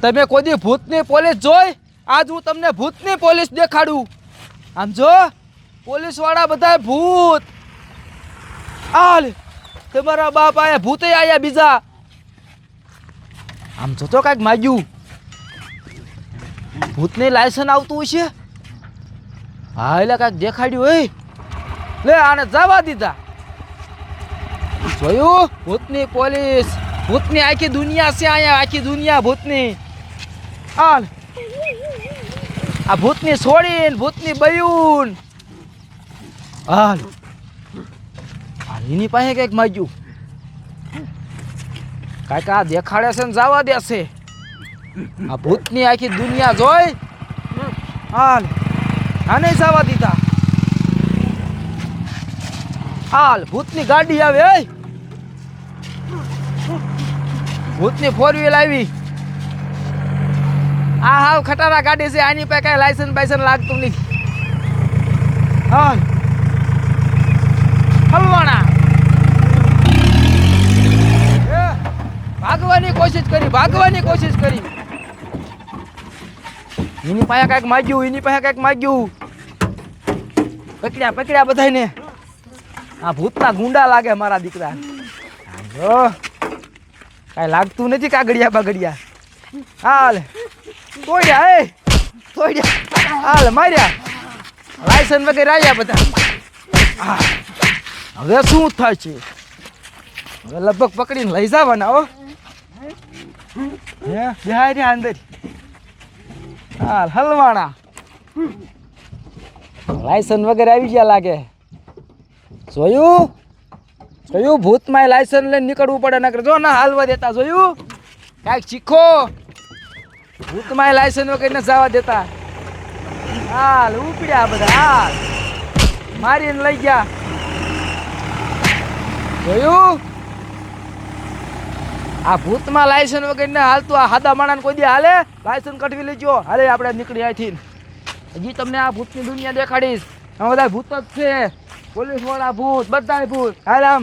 તમે કોઈ દી ભૂતની પોલીસ જોઈ? આજ હું તમને ભૂતની પોલીસ દેખાડું. આમ જો પોલીસ વાળા બધા ભૂત. આલ તમારા બાપ આયા ભૂતે આયા બીજા. આમ જો તો કાંઈક માગ્યું. ભૂતને લાયસન્સ આવતું હશે. હા એટલે કાંઈક દેખાડ્યું હોય. લે આને જવા દીધા. જોયું? ભૂતની પોલીસ. ભૂતની આખી દુનિયા છે અહીંયા. આખી દુનિયા ભૂતની. હાલ આ ભૂતની છોડીને ભૂતની બયુન. હાલ એની પાસે કંઈક માગ્યું. કાંઈક આ દેખાડે છે ને જવા દેશે. આ ભૂતની આખી દુનિયા જોઈ. હાલ આને જવા દીધા. હાલ ભૂતની ગાડી આવે. ભૂતની 4 વ્હીલ આવી. આ હાવ ખટારા ગાડી છે. આની પાસે કઈ લાયસન્સ બાયસન્સ લાગતું નથી. હાલ હલવાણા ભાગવાની કોશિશ કરી. ભાગવાની કોશિશ કરી. એની પાસે કઈક માગ્યું. એની પાસે કઈક માગ્યું. પકડ્યા પકડ્યા બધાને. આ ભૂતના ગુંડા લાગે મારા દીકરા. જો કાંઈ લાગતું નથી કાગડિયા બાગડિયા. હાલ તોડ્યા. એ તોડ્યા. હાલ માર્યા. લાયસન્સ વગેરે આવ્યા બધા. હવે શું થાય છે? હવે લગભગ પકડીને લઈ જવાના. હો બિહાર અંદર. હાલ હલવાણા. લાયસન્સ વગેરે આવી ગયા લાગે. જોયું? જોયું? ભૂતમાં લાયસન્સ લઈને નીકળવું પડે. નકર જો ના હાલવા દેતા. જોયું? કાંઈક શીખો. ભૂતમાં લાયસન્સ વગેરે જવા દેતા. હાલ ઉપડ્યા બધા. હાલ મારીને લઈ ગયા. જોયું? આ ભૂતમાં લાયસન્સ વગેરે હાલતું. આ હાદા માણાને કોઈ દી હાલે? લાયસન્સ કઢવી લેજો. હાલે આપણે નીકળી અહીંથી. હજી તમને આ ભૂતની દુનિયા દેખાડીશ. આ બધા ભૂત જ છે. પોલીસ વાળા ભૂત, બધા ભૂત. હાલ આમ